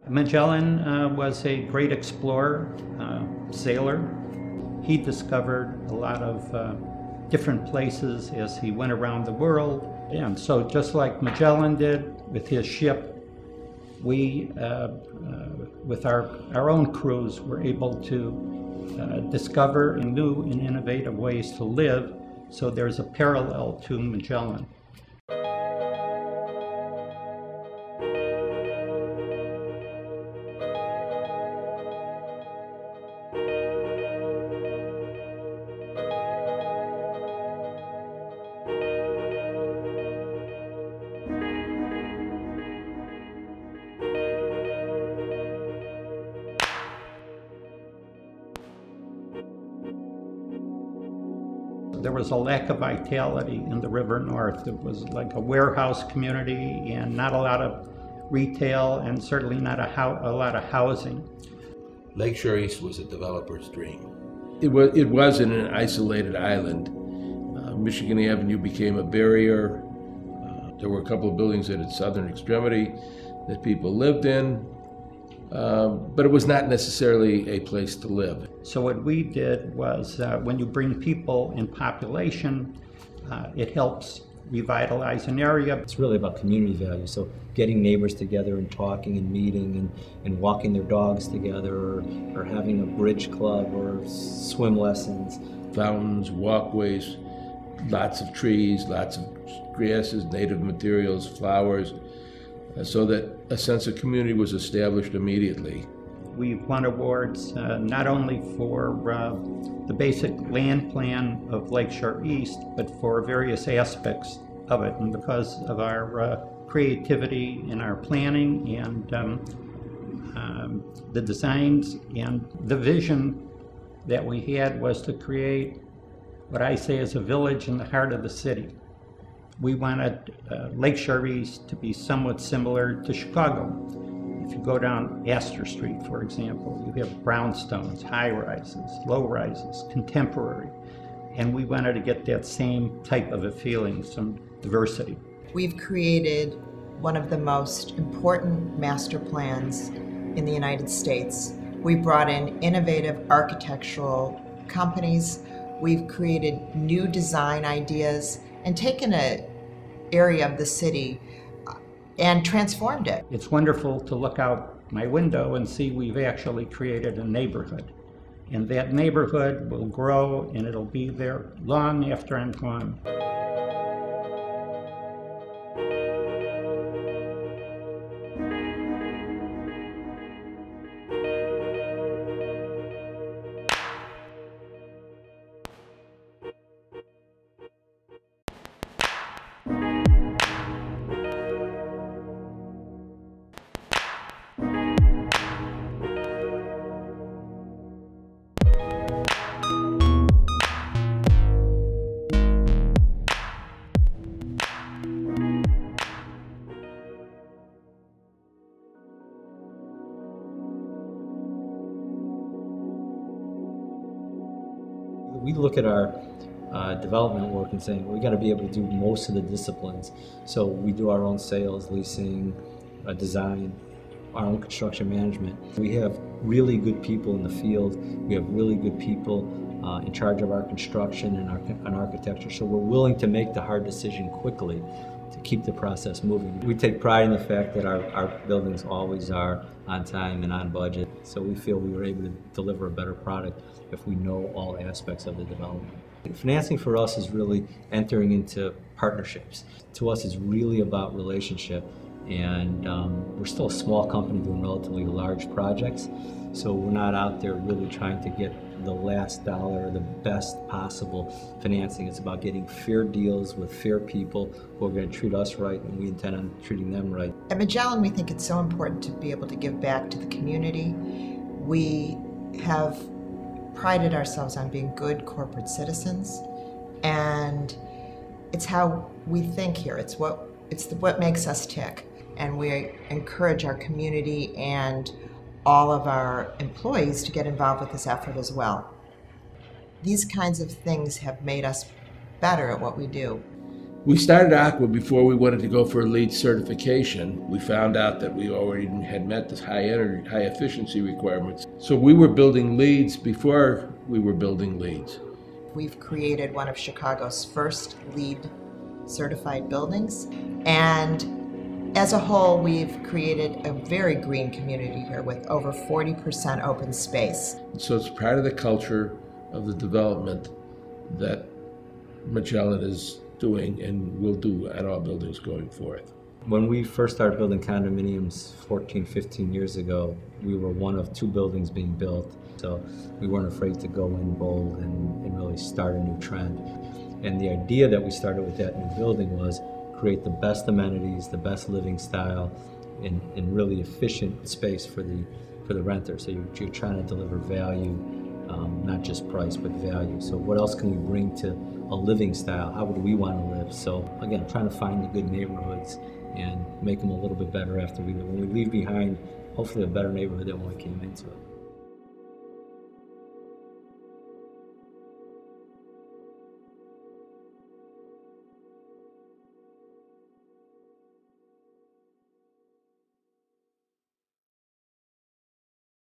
Magellan was a great explorer, sailor. He discovered a lot of different places as he went around the world. And so just like Magellan did with his ship, we, with our own crews, were able to discover new and innovative ways to live. So there's a parallel to Magellan. There was a lack of vitality in the River North. It was like a warehouse community and not a lot of retail and certainly not a lot of housing. Lakeshore East was a developer's dream. It wasn't an isolated island. Michigan Avenue became a barrier. There were a couple of buildings at its southern extremity that people lived in. But it was not necessarily a place to live. So what we did was, when you bring people in population, it helps revitalize an area. It's really about community value, so getting neighbors together and talking and meeting and walking their dogs together, or having a bridge club or swim lessons. Fountains, walkways, lots of trees, lots of grasses, native materials, flowers, so that a sense of community was established immediately. We won awards not only for the basic land plan of Lakeshore East, but for various aspects of it. And because of our creativity in our planning and the designs and the vision that we had was to create what I say is a village in the heart of the city. We wanted Lakeshore East to be somewhat similar to Chicago. If you go down Astor Street, for example, you have brownstones, high-rises, low-rises, contemporary. And we wanted to get that same type of a feeling, some diversity. We've created one of the most important master plans in the United States. We brought in innovative architectural companies. We've created new design ideas and taken an area of the city and transformed it. It's wonderful to look out my window and see we've actually created a neighborhood. And that neighborhood will grow and it'll be there long after I'm gone. We look at our development work and saying we got to be able to do most of the disciplines. So we do our own sales, leasing, design, our own construction management. We have really good people in the field. We have really good people in charge of our construction and architecture. So we're willing to make the hard decision quickly to keep the process moving. We take pride in the fact that our buildings always are on time and on budget. So we feel we were able to deliver a better product if we know all aspects of the development. Financing for us is really entering into partnerships. To us, it's really about relationship. And we're still a small company doing relatively large projects. So we're not out there really trying to get the last dollar, the best possible financing. It's about getting fair deals with fair people who are going to treat us right, and we intend on treating them right. At Magellan, we think it's so important to be able to give back to the community. We have prided ourselves on being good corporate citizens, and it's how we think here. It's what makes us tick. And we encourage our community and all of our employees to get involved with this effort as well. These kinds of things have made us better at what we do. We started Aqua before we wanted to go for a LEED certification. We found out that we already had met the high efficiency requirements. So we were building LEEDs before we were building LEEDs. We've created one of Chicago's first LEED certified buildings, and as a whole, we've created a very green community here with over 40% open space. So it's part of the culture of the development that Magellan is doing and will do at all buildings going forth. When we first started building condominiums 14, 15 years ago, we were one of 2 buildings being built. So we weren't afraid to go in bold and really start a new trend. And the idea that we started with that new building was create the best amenities, the best living style, in really efficient space for the renter. So you're trying to deliver value, not just price, but value. So what else can we bring to a living style? How would we want to live? So again, trying to find the good neighborhoods and make them a little bit better after when we leave behind, hopefully a better neighborhood than when we came into it.